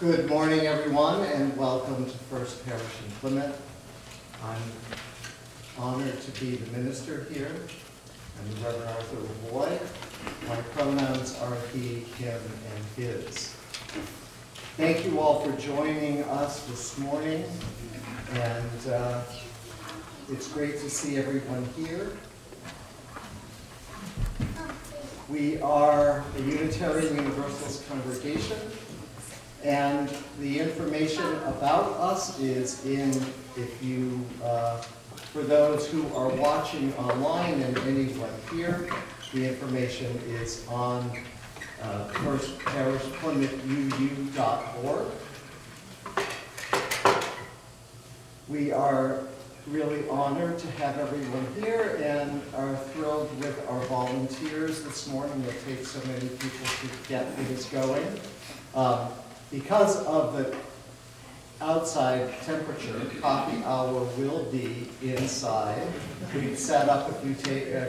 Good morning, everyone, and welcome to First Parish in Plymouth. I'm honored to be the minister here. I'm the Reverend Arthur Lavoie. My pronouns are he, him, and his. Thank you all for joining us this morning, and it's great to see everyone here. We are a Unitarian Universalist congregation, and the information about us is for those who are watching online and anyone here, the information is on First Parish Plymouth UU.org. We are really honored to have everyone here and are thrilled with our volunteers this morning. It takes so many people to get things going. Because of the outside temperature, coffee hour will be inside. We've set up a few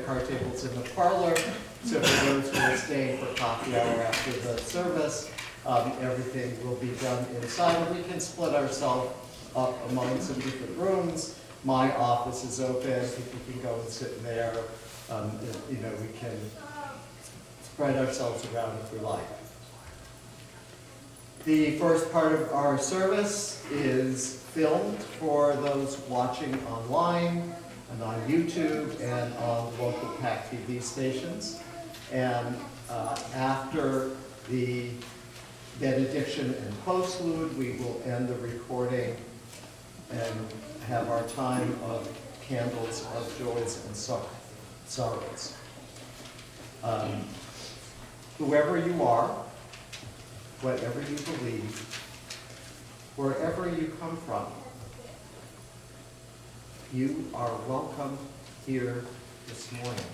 card tables in the parlor, so for those who are staying for coffee hour after the service, everything will be done inside. And we can split ourselves up among some different rooms. My office is open, people can go and sit in there. We can spread ourselves around if we like. The first part of our service is filmed for those watching online and on YouTube and on local PAC TV stations. And after the benediction and postlude, we will end the recording and have our time of candles of joys and sorrows. Whoever you are, whatever you believe, wherever you come from, you are welcome here this morning.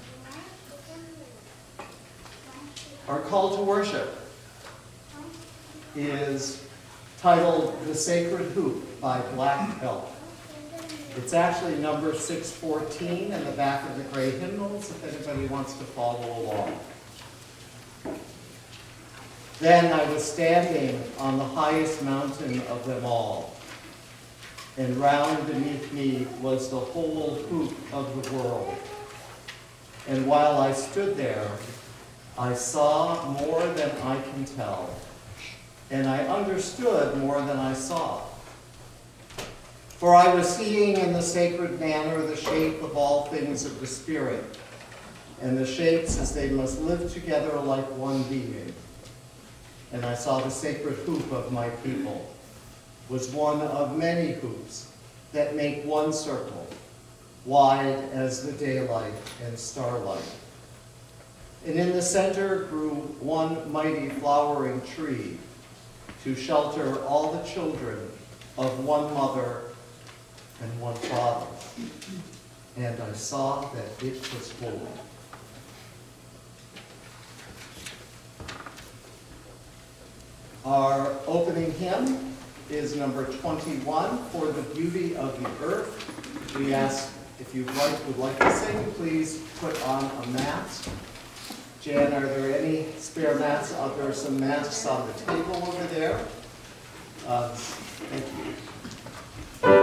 Our call to worship is titled The Sacred Hoop by Black Elk. It's actually number 614 in the back of the gray hymnals if anybody wants to follow along. Then I was standing on the highest mountain of them all, and round beneath me was the whole hoop of the world. And while I stood there, I saw more than I can tell, and I understood more than I saw. For I was seeing in the sacred manner the shape of all things of the Spirit, and the shapes as they must live together like one being. And I saw the sacred hoop of my people was one of many hoops that make one circle, wide as the daylight and starlight. And in the center grew one mighty flowering tree to shelter all the children of one mother and one father. And I saw that it was holy. Our opening hymn is number 21, For the Beauty of the Earth. We ask if you would like to sing, please put on a mask. Jan, are there any spare mats? There are some masks on the table over there. Thank you. For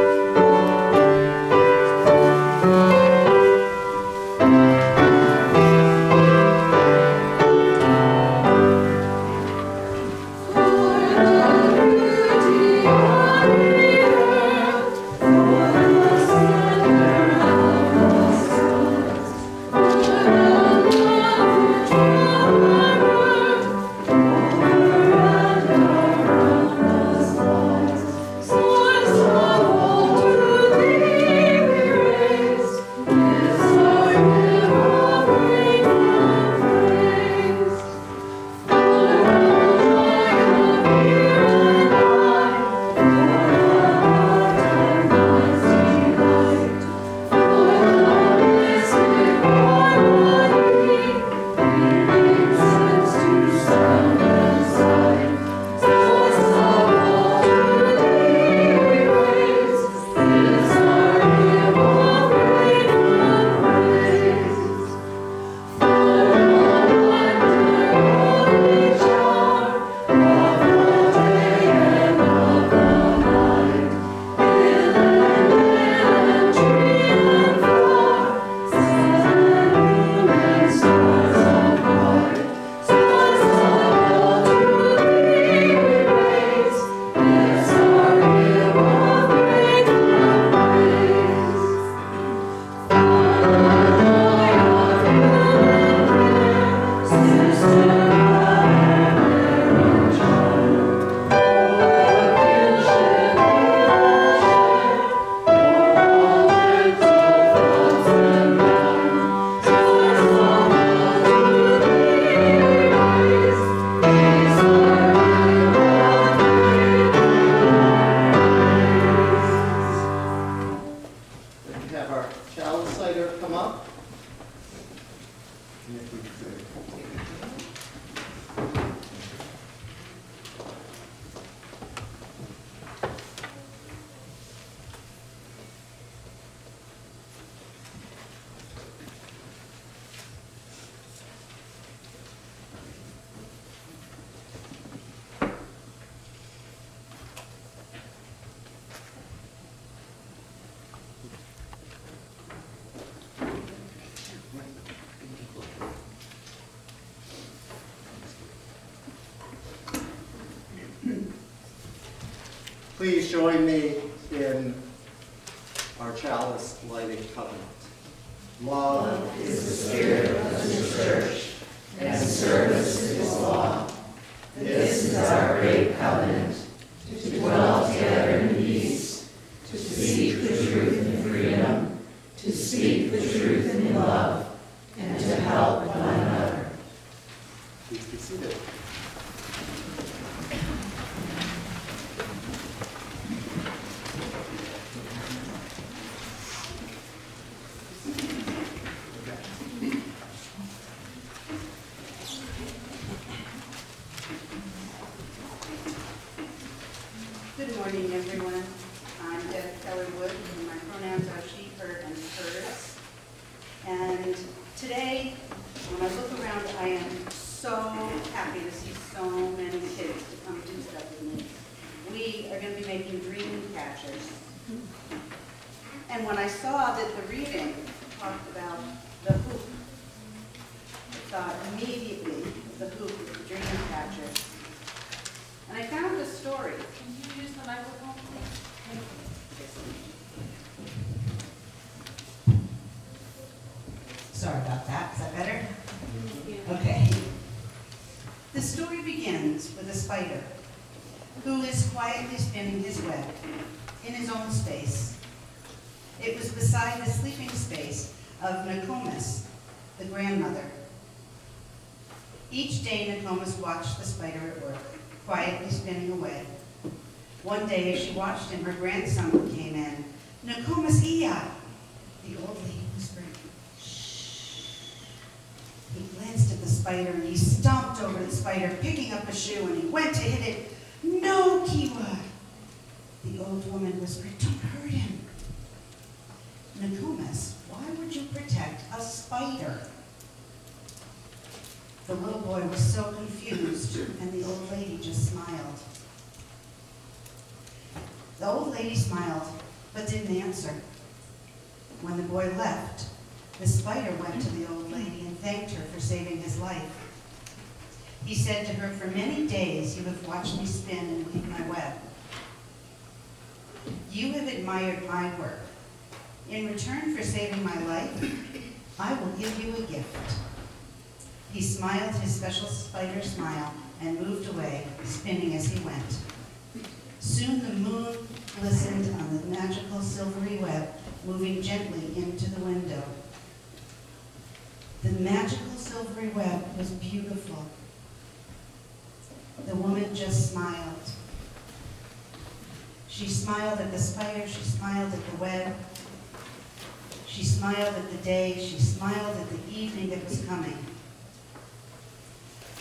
the beauty of the Please join me in our chalice lighting covenant. Love is the spirit of the church, and service is law. This is our great covenant, to dwell together in peace, to seek the truth in freedom, to speak the truth in love, and to help one another. Please be seated. Good morning, everyone. I'm Keller, and my pronouns are she, her, and hers. And today, when I look around, I am so happy to see so many kids to come do stuff with me. We are going to be making dream catchers. And when I saw that the reading talked about the hoop, I thought immediately of the hoop with the dream catcher. And I found a story. Can you use the microphone, please? Sorry about that. Is that better? Okay. The story begins with a spider who is quietly spinning his web in his own space. It was beside the sleeping space of Nokomis, the grandmother. Each day, Nokomis watched the spider at work, quietly spinning away. One day, as she watched him, her grandson came in. "Nokomis iya," the old lady whispered. "Shh." He glanced at the spider and he stomped over the spider, picking up a shoe, and he went to hit it. "No, Kiwa," the old woman whispered. "Don't hurt him." "Nokomis, why would you protect a spider?" The little boy was so confused, and the old lady just smiled. The old lady smiled, but didn't answer. When the boy left, the spider went to the old lady and thanked her for saving his life. He said to her, "For many days you have watched me spin and weave my web. You have admired my work. In return for saving my life, I will give you a gift." He smiled his special spider smile and moved away, spinning as he went. Soon the moon glistened on the magical silvery web, moving gently into the window. The magical silvery web was beautiful. The woman just smiled. She smiled at the spider, she smiled at the web. She smiled at the day, she smiled at the evening that was coming.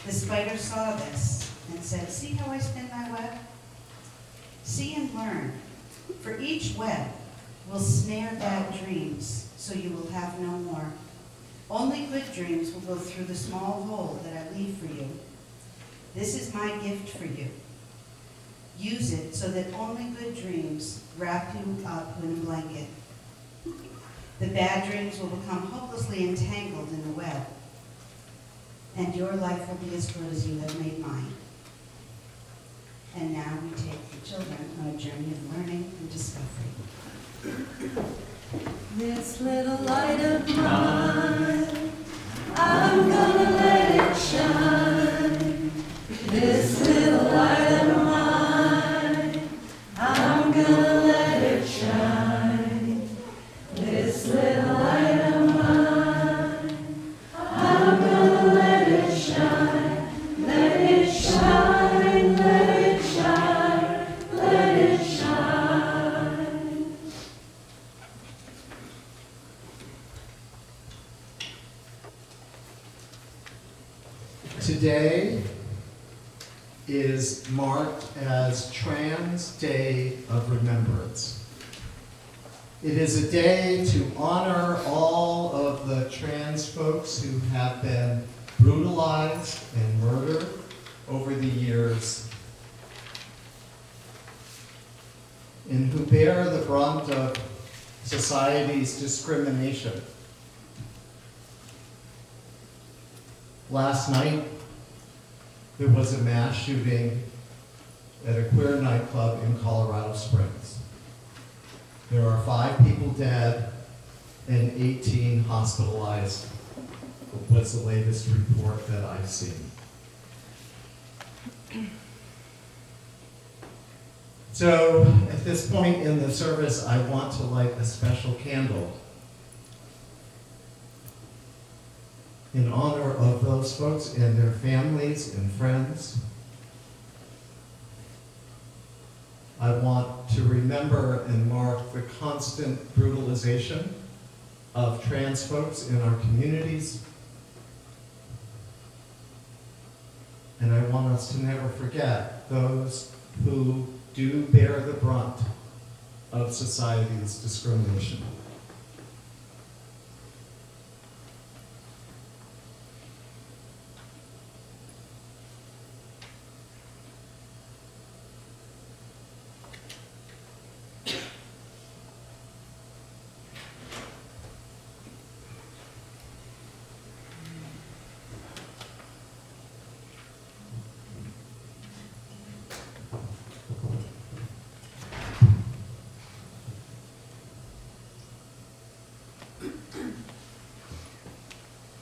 The spider saw this and said, "See how I spin my web? See and learn. For each web will snare bad dreams, so you will have no more. Only good dreams will go through the small hole that I leave for you. This is my gift for you. Use it so that only good dreams wrap you up in a blanket. The bad dreams will become hopelessly entangled in the web, and your life will be as good as you have made mine." And now we take the children on a journey of learning and discovery. This little light of mine, I'm gonna let it shine. This little light of mine, I'm gonna let it shine. This little light of mine, I'm gonna let it shine. Let it shine, let it shine, let it shine. Today is marked as Trans Day of Remembrance. It is a day to honor all of the trans folks who have been brutalized and murdered over the years and who bear the brunt of society's discrimination. Last night, there was a mass shooting at a queer nightclub in Colorado Springs. There are 5 people dead and 18 hospitalized, was the latest report that I've seen. So at this point in the service, I want to light a special candle in honor of those folks and their families and friends. I want to remember and mark the constant brutalization of trans folks in our communities. And I want us to never forget those who do bear the brunt of society's discrimination.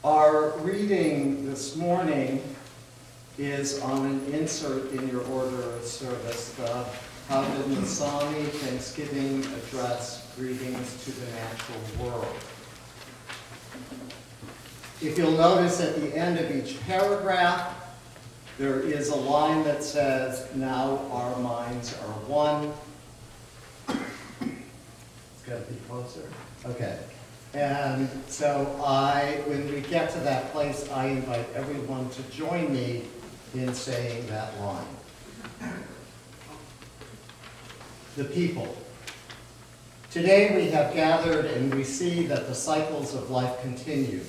Our reading this morning is on an insert in your order of service, the Sandi Thanksgiving Address, Greetings to the Natural World. If you'll notice at the end of each paragraph, there is a line that says, "Now our minds are one." It's got to be closer. Okay. And so when we get to that place, I invite everyone to join me in saying that line. The people. Today we have gathered and we see that the cycles of life continue.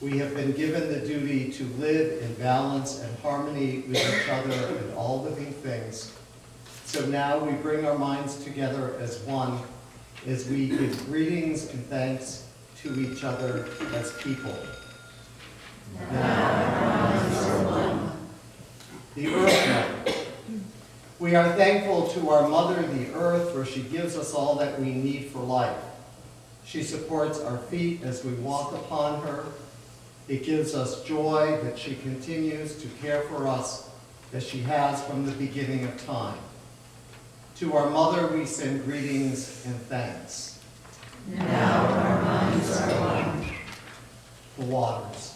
We have been given the duty to live in balance and harmony with each other and all living things. So now we bring our minds together as one as we give greetings and thanks to each other as people. Now our minds are one. The Earth Mother. We are thankful to our Mother, the Earth, for she gives us all that we need for life. She supports our feet as we walk upon her. It gives us joy that she continues to care for us as she has from the beginning of time. To our Mother we send greetings and thanks. Now our minds are one. The waters.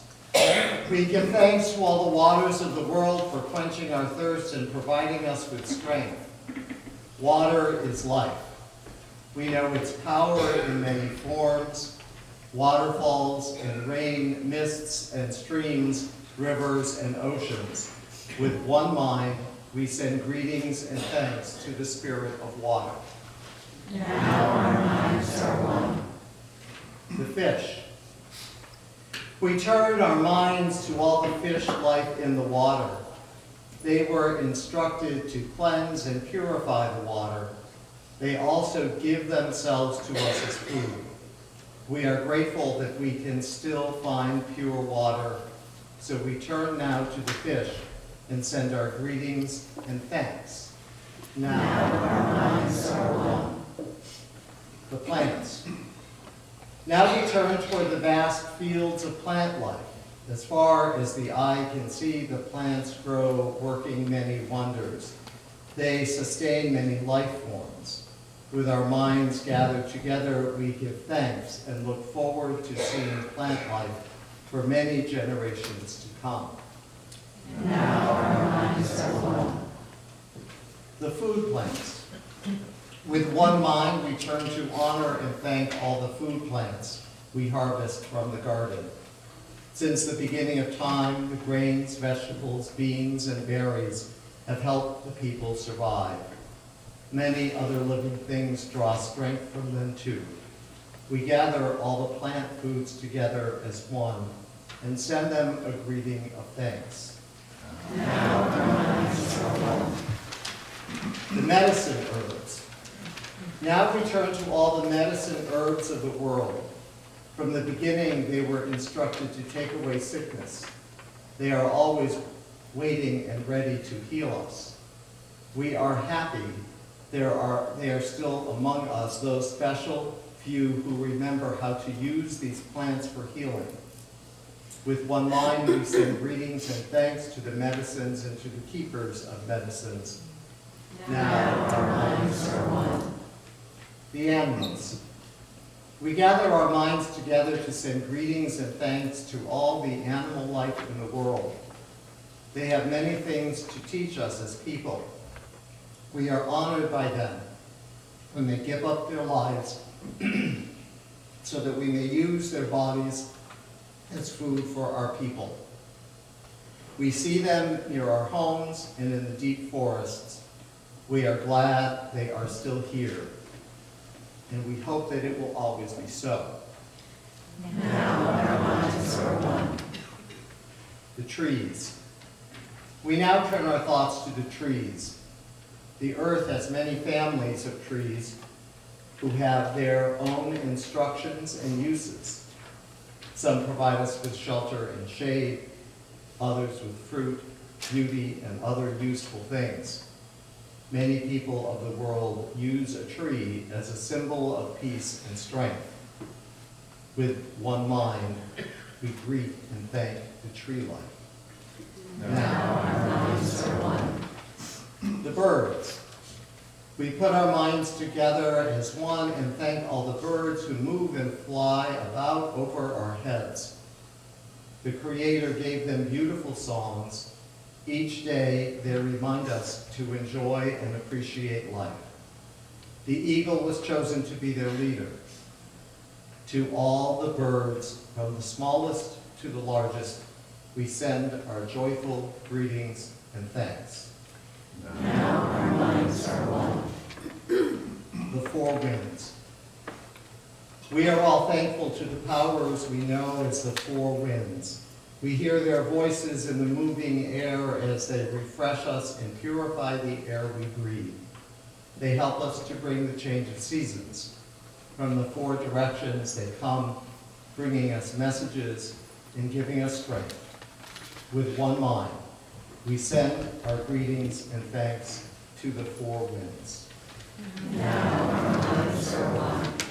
We give thanks to all the waters of the world for quenching our thirst and providing us with strength. Water is life. We know its power in many forms: waterfalls and rain, mists and streams, rivers and oceans. With one mind, we send greetings and thanks to the Spirit of water. Now our minds are one. The fish. We turn our minds to all the fish life in the water. They were instructed to cleanse and purify the water. They also give themselves to us as food. We are grateful that we can still find pure water, so we turn now to the fish and send our greetings and thanks. Now our minds are one. The plants. Now we turn toward the vast fields of plant life. As far as the eye can see, the plants grow, working many wonders. They sustain many life forms. With our minds gathered together, we give thanks and look forward to seeing plant life for many generations to come. Now our minds are one. The food plants. With one mind, we turn to honor and thank all the food plants we harvest from the garden. Since the beginning of time, the grains, vegetables, beans, and berries have helped the people survive. Many other living things draw strength from them too. We gather all the plant foods together as one and send them a greeting of thanks. Now our minds are one. The medicine herbs. Now we turn to all the medicine herbs of the world. From the beginning, they were instructed to take away sickness. They are always waiting and ready to heal us. We are happy they are still among us, those special few who remember how to use these plants for healing. With one mind, we send greetings and thanks to the medicines and to the keepers of medicines. Now our minds are one. The animals. We gather our minds together to send greetings and thanks to all the animal life in the world. They have many things to teach us as people. We are honored by them when they give up their lives so that we may use their bodies as food for our people. We see them near our homes and in the deep forests. We are glad they are still here, and we hope that it will always be so. Now our minds are one. The trees. We now turn our thoughts to the trees. The earth has many families of trees who have their own instructions and uses. Some provide us with shelter and shade, others with fruit, beauty, and other useful things. Many people of the world use a tree as a symbol of peace and strength. With one mind, we greet and thank the tree life. Now our minds are one. The birds. We put our minds together as one and thank all the birds who move and fly about over our heads. The Creator gave them beautiful songs. Each day they remind us to enjoy and appreciate life. The eagle was chosen to be their leader. To all the birds, from the smallest to the largest, we send our joyful greetings and thanks. Now our minds are one. The four winds. We are all thankful to the powers we know as the four winds. We hear their voices in the moving air as they refresh us and purify the air we breathe. They help us to bring the change of seasons. From the four directions they come, bringing us messages and giving us strength. With one mind, we send our greetings and thanks to the four winds. Now our minds are one.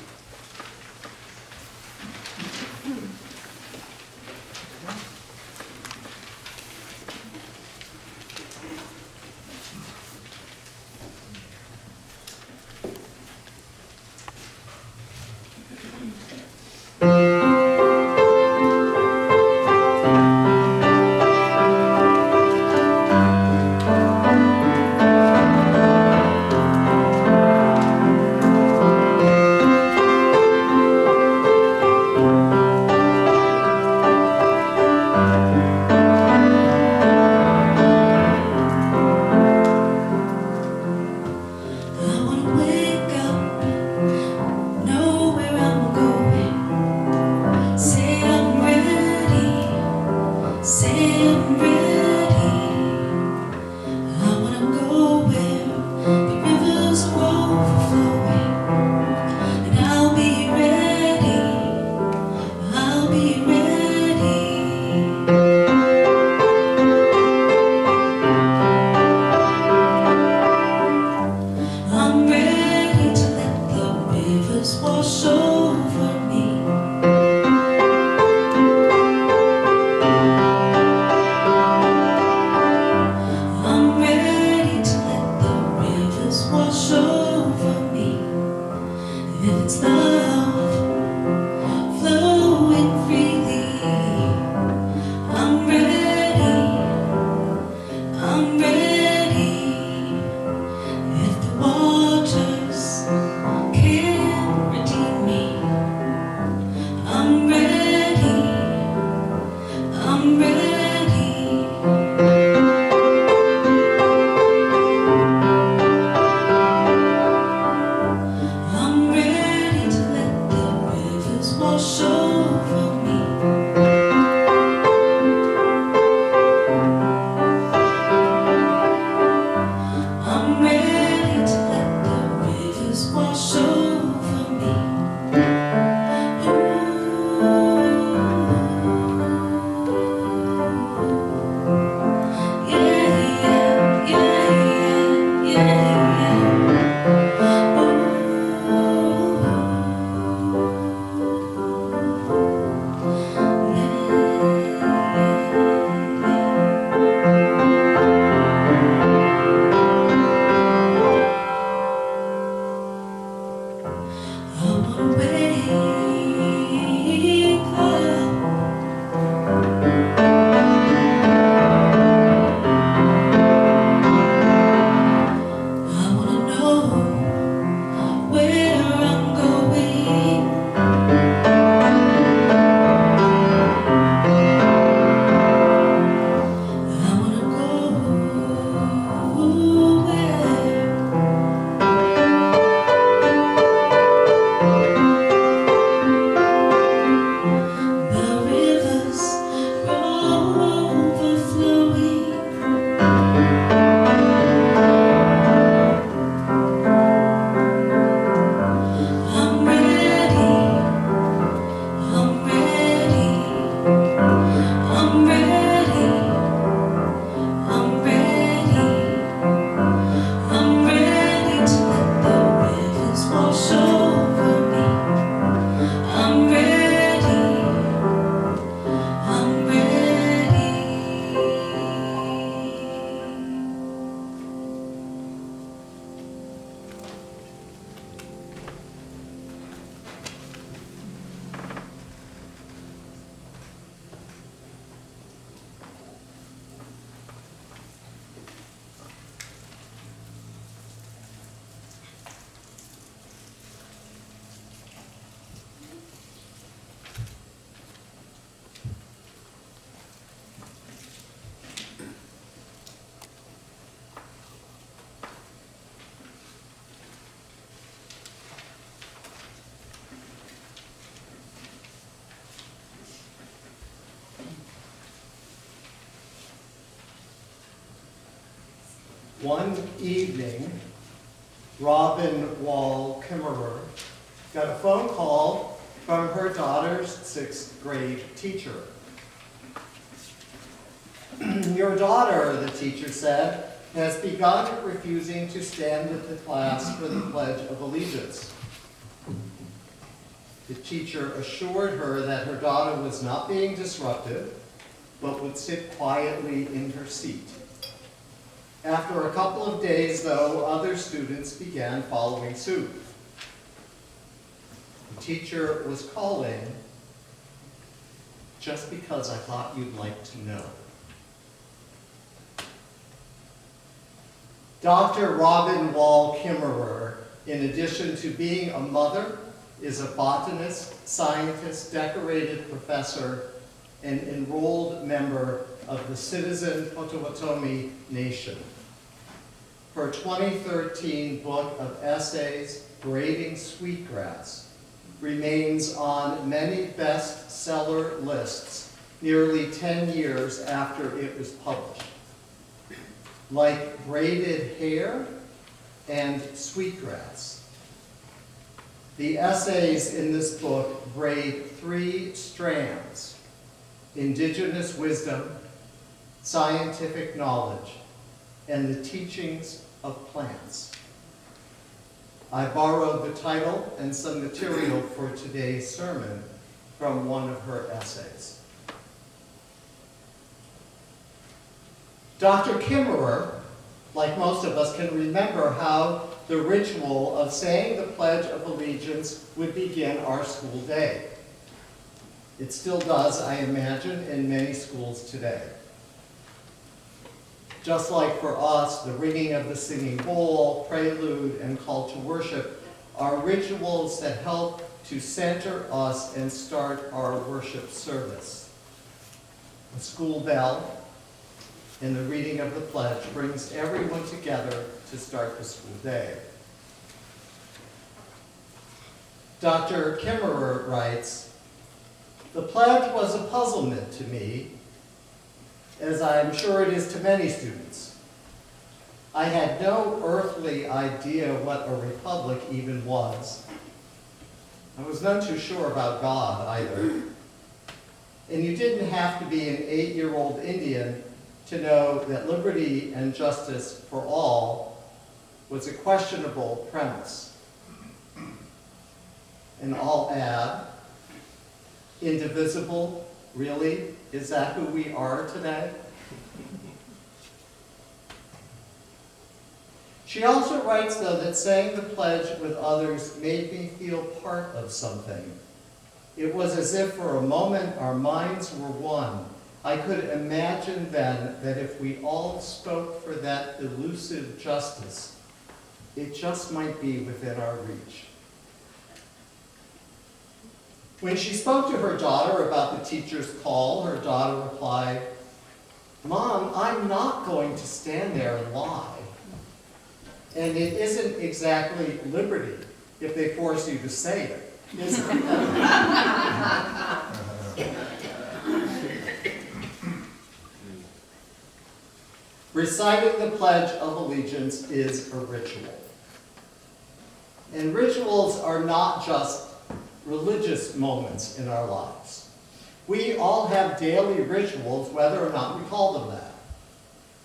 One evening, Robin Wall Kimmerer got a phone call from her daughter's 6th grade teacher. Your daughter, the teacher said, has begun refusing to stand with the class for the Pledge of Allegiance. The teacher assured her that her daughter was not being disruptive, but would sit quietly in her seat. After a couple of days, though, other students began following suit. The teacher was calling just because I thought you'd like to know. Dr. Robin Wall Kimmerer, in addition to being a mother, is a botanist, scientist, decorated professor, and enrolled member of the Citizen Potawatomi Nation. Her 2013 book of essays, Braiding Sweetgrass, remains on many bestseller lists nearly 10 years after it was published. Like braided hair and sweetgrass, the essays in this book braid 3 strands: indigenous wisdom, scientific knowledge, and the teachings of plants. I borrowed the title and some material for today's sermon from one of her essays. Dr. Kimmerer, like most of us, can remember how the ritual of saying the Pledge of Allegiance would begin our school day. It still does, I imagine, in many schools today. Just like for us, the ringing of the singing bowl, prelude, and call to worship are rituals that help to center us and start our worship service. The school bell and the reading of the pledge brings everyone together to start the school day. Dr. Kimmerer writes, "The pledge was a puzzlement to me, as I am sure it is to many students. I had no earthly idea what a republic even was. I was none too sure about God either. And you didn't have to be an 8-year-old Indian to know that liberty and justice for all was a questionable premise. And I'll add, indivisible, really? Is that who we are today?" She also writes, though, that saying the pledge with others made me feel part of something. It was as if for a moment our minds were one. I could imagine then that if we all spoke for that elusive justice, it just might be within our reach. When she spoke to her daughter about the teacher's call, her daughter replied, "Mom, I'm not going to stand there and lie. And it isn't exactly liberty if they force you to say it, is it?" Reciting the Pledge of Allegiance is a ritual. And rituals are not just religious moments in our lives. We all have daily rituals, whether or not we call them that.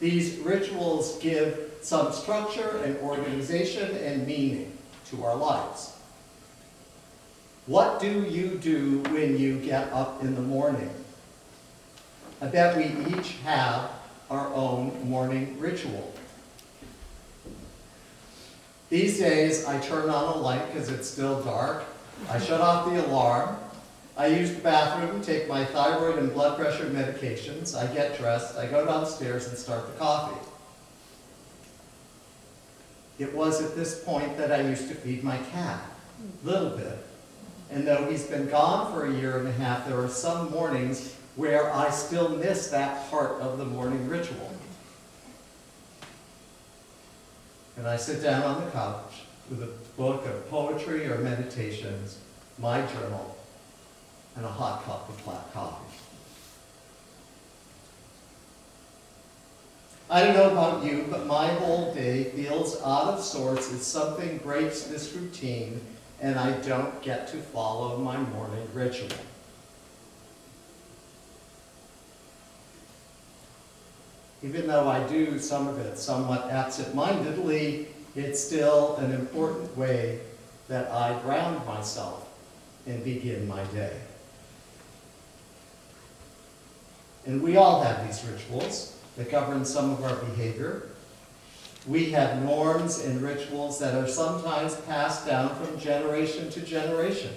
These rituals give some structure and organization and meaning to our lives. What do you do when you get up in the morning? I bet we each have our own morning ritual. These days, I turn on a light because it's still dark. I shut off the alarm. I use the bathroom, take my thyroid and blood pressure medications. I get dressed. I go downstairs and start the coffee. It was at this point that I used to feed my cat, a little bit. And though he's been gone for a year and a half, there are some mornings where I still miss that part of the morning ritual. And I sit down on the couch with a book of poetry or meditations, my journal, and a hot cup of black coffee. I don't know about you, but my whole day feels out of sorts if something breaks this routine and I don't get to follow my morning ritual. Even though I do some of it somewhat absent-mindedly, it's still an important way that I ground myself and begin my day. And we all have these rituals that govern some of our behavior. We have norms and rituals that are sometimes passed down from generation to generation.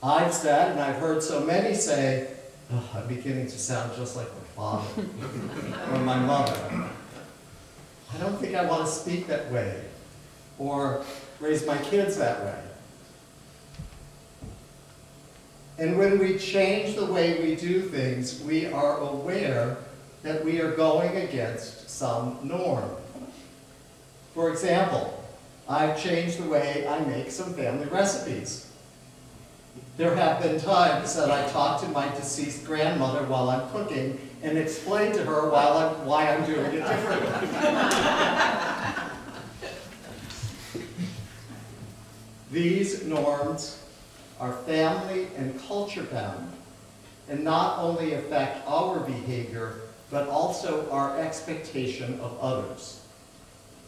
I've said, and I've heard so many say, oh, I'm beginning to sound just like my father or my mother. I don't think I want to speak that way or raise my kids that way. And when we change the way we do things, we are aware that we are going against some norm. For example, I've changed the way I make some family recipes. There have been times that I talk to my deceased grandmother while I'm cooking and explain to her why I'm doing it differently. These norms are family and culture bound and not only affect our behavior, but also our expectation of others.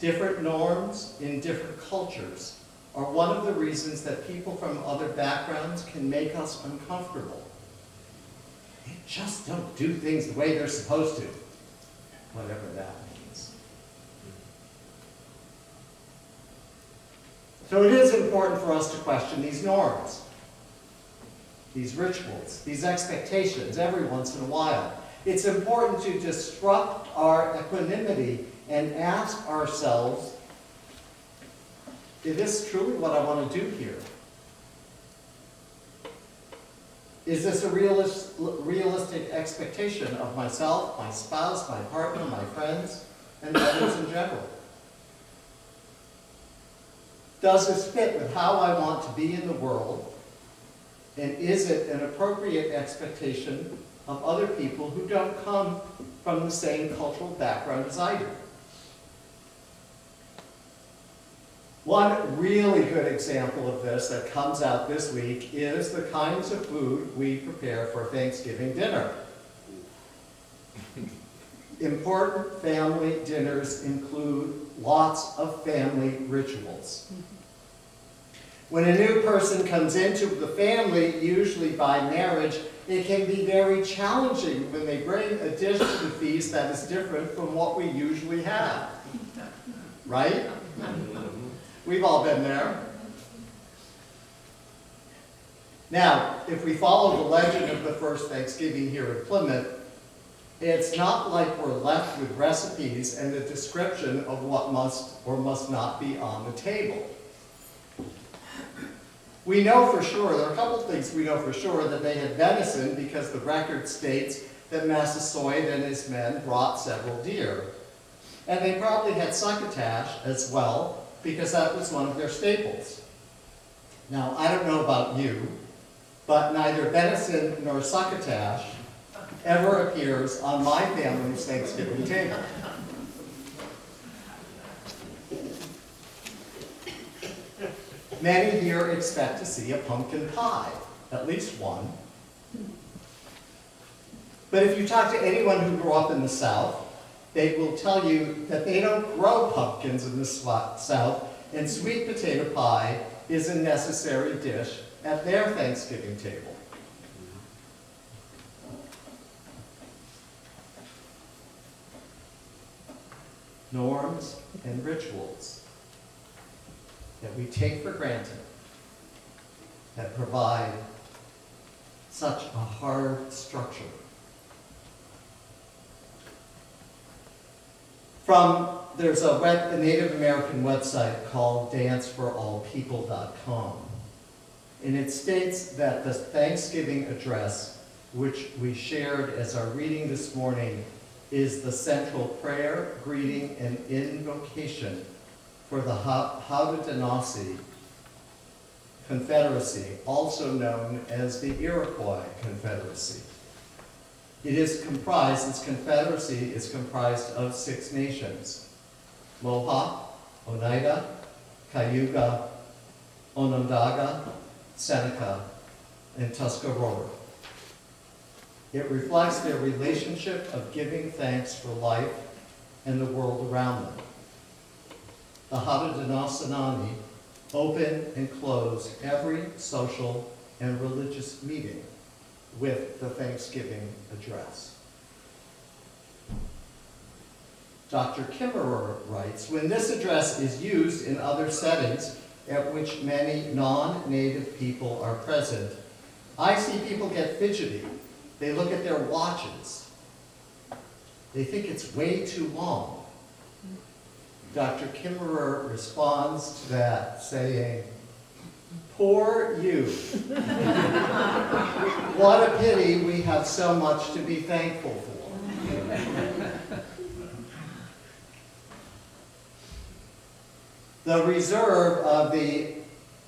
Different norms in different cultures are one of the reasons that people from other backgrounds can make us uncomfortable. They just don't do things the way they're supposed to, whatever that means. So it is important for us to question these norms, these rituals, these expectations every once in a while. It's important to disrupt our equanimity and ask ourselves, is this truly what I want to do here? Is this a realistic expectation of myself, my spouse, my partner, my friends, and others in general? Does this fit with how I want to be in the world? And is it an appropriate expectation of other people who don't come from the same cultural background as I do? One really good example of this that comes out this week is the kinds of food we prepare for Thanksgiving dinner. Important family dinners include lots of family rituals. When a new person comes into the family, usually by marriage, it can be very challenging when they bring a dish to the feast that is different from what we usually have. Right? We've all been there. Now, if we follow the legend of the first Thanksgiving here in Plymouth, it's not like we're left with recipes and a description of what must or must not be on the table. We know for sure, there are a couple things we know for sure, that they had venison because the record states that Massasoit and his men brought several deer. And they probably had succotash as well, because that was one of their staples. Now, I don't know about you, but neither venison nor succotash ever appears on my family's Thanksgiving table. Many here expect to see a pumpkin pie, at least one. But if you talk to anyone who grew up in the South, they will tell you that they don't grow pumpkins in the South, and sweet potato pie is a necessary dish at their Thanksgiving table. Norms and rituals that we take for granted that provide such a hard structure. There's a Native American website called danceforallpeople.com, and it states that the Thanksgiving address, which we shared as our reading this morning, is the central prayer, greeting, and invocation for the Haudenosaunee Confederacy, also known as the Iroquois Confederacy. Its confederacy is comprised of 6 nations: Mohawk, Oneida, Cayuga, Onondaga, Seneca, and Tuscarora. It reflects their relationship of giving thanks for life and the world around them. The Haudenosaunee open and close every social and religious meeting with the Thanksgiving address. Dr. Kimmerer writes, when this address is used in other settings at which many non-native people are present, I see people get fidgety. They look at their watches. They think it's way too long. Dr. Kimmerer responds to that saying, poor you. What a pity we have so much to be thankful for. The reserve of the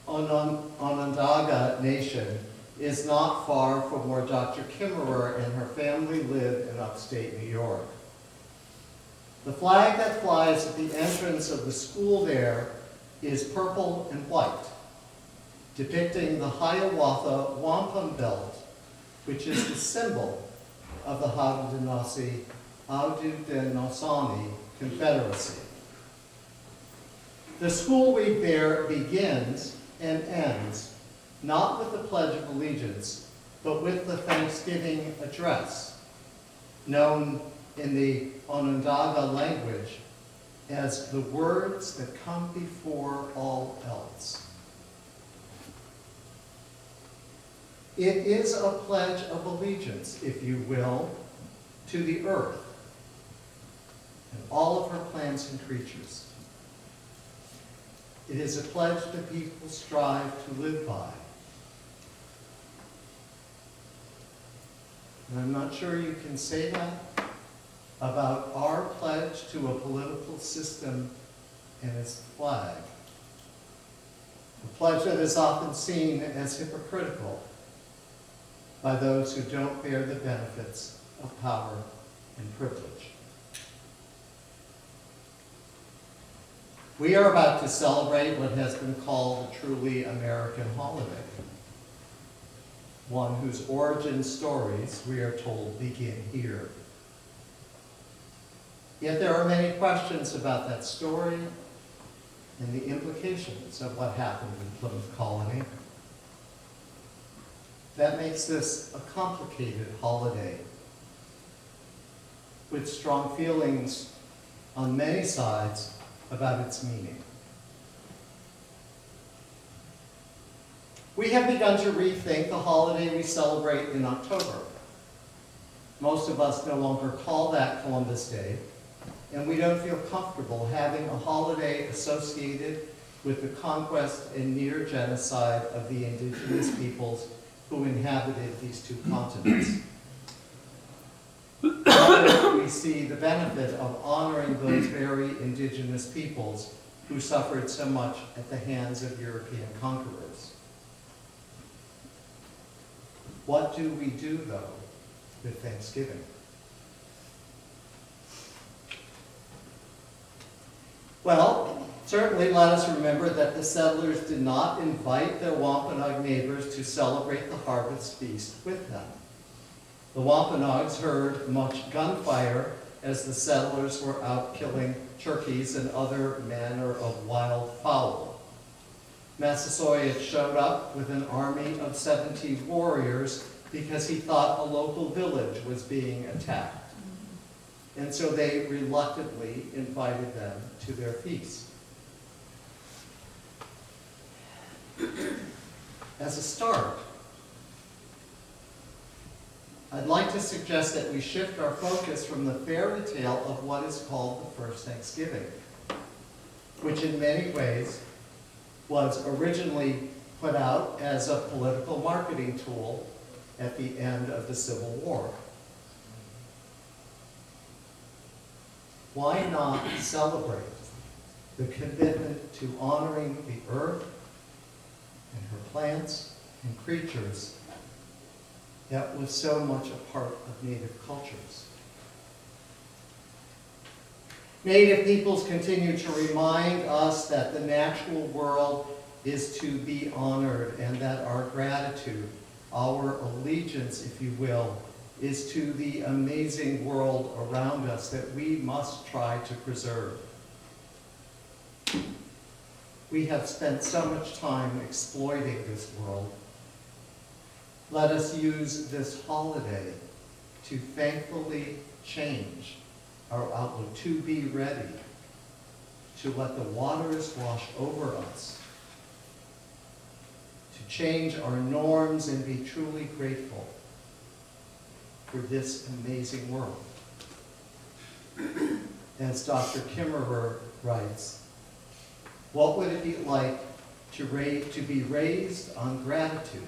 Onondaga Nation is not far from where Dr. Kimmerer and her family live in upstate New York. The flag that flies at the entrance of the school there is purple and white, depicting the Hiawatha Wampum Belt, which is the symbol of the Haudenosaunee Confederacy. The school week there begins and ends not with the Pledge of Allegiance, but with the Thanksgiving address, known in the Onondaga language as the words that come before all else. It is a pledge of allegiance, if you will, to the earth and all of her plants and creatures. It is a pledge that people strive to live by. And I'm not sure you can say that about our pledge to a political system and its flag. A pledge that is often seen as hypocritical by those who don't bear the benefits of power and privilege. We are about to celebrate what has been called a truly American holiday, one whose origin stories, we are told, begin here. Yet there are many questions about that story and the implications of what happened in Plymouth Colony. That makes this a complicated holiday with strong feelings on many sides about its meaning. We have begun to rethink the holiday we celebrate in October. Most of us no longer call that Columbus Day, and we don't feel comfortable having a holiday associated with the conquest and near genocide of the indigenous peoples who inhabited these 2 continents. Rather, we see the benefit of honoring those very indigenous peoples who suffered so much at the hands of European conquerors. What do we do, though, with Thanksgiving? Well, certainly let us remember that the settlers did not invite their Wampanoag neighbors to celebrate the harvest feast with them. The Wampanoags heard much gunfire as the settlers were out killing turkeys and other manner of wild fowl. Massasoit showed up with an army of 70 warriors because he thought a local village was being attacked. And so they reluctantly invited them to their feast. As a start, I'd like to suggest that we shift our focus from the fairy tale of what is called the first Thanksgiving, which in many ways was originally put out as a political marketing tool at the end of the Civil War. Why not celebrate the commitment to honoring the earth and her plants and creatures yet was so much a part of Native cultures. Native peoples continue to remind us that the natural world is to be honored and that our gratitude, our allegiance, if you will, is to the amazing world around us that we must try to preserve. We have spent so much time exploiting this world. Let us use this holiday to thankfully change our outlook, to be ready to let the waters wash over us, to change our norms and be truly grateful for this amazing world. As Dr. Kimmerer writes, what would it be like to be raised on gratitude,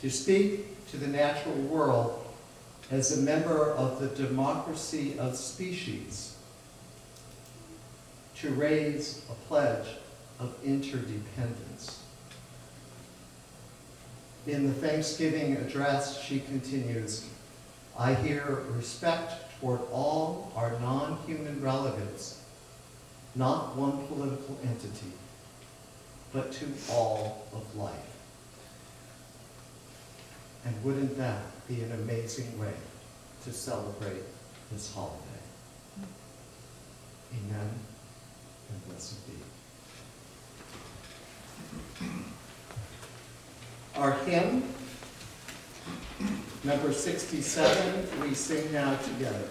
to speak to the natural world as a member of the democracy of species, to raise a pledge of interdependence. In the Thanksgiving address, she continues, I hear respect toward all our non-human relatives, not one political entity, but to all of life. And wouldn't that be an amazing way to celebrate this holiday? Amen, and blessed be. Our hymn, number 67, we sing now together.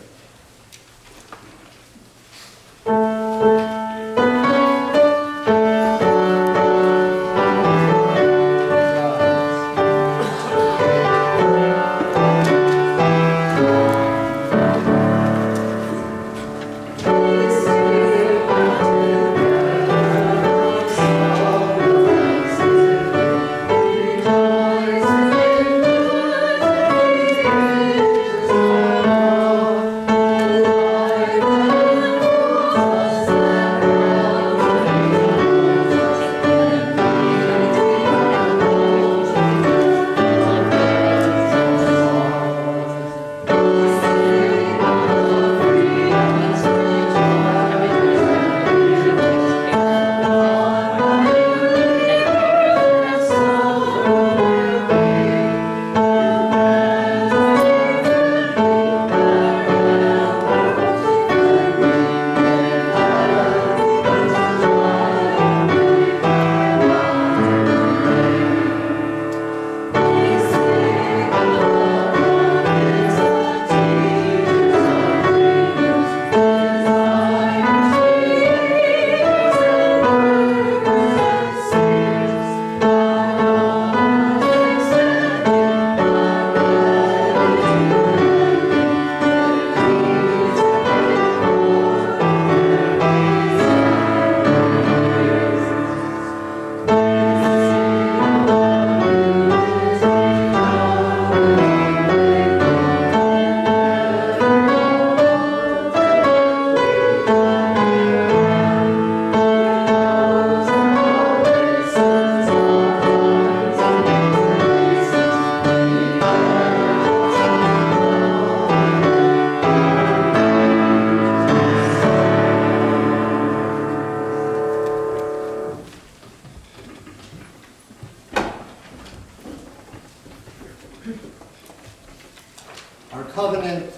Our covenant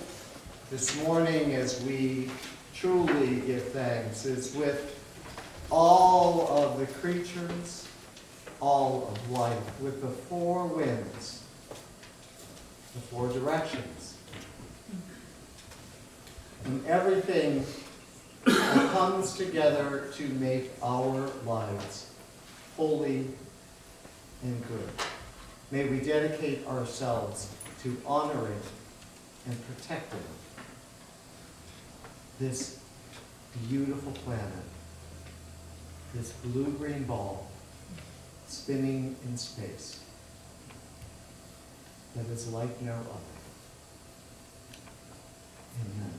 this morning, as we truly give thanks, is with all of the creatures, all of life, with the four winds, the four directions, and everything that comes together to make our lives holy and good. May we dedicate ourselves to honoring and protecting this beautiful planet, this blue-green ball spinning in space that is like no other. Amen.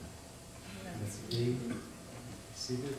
Let's be seated.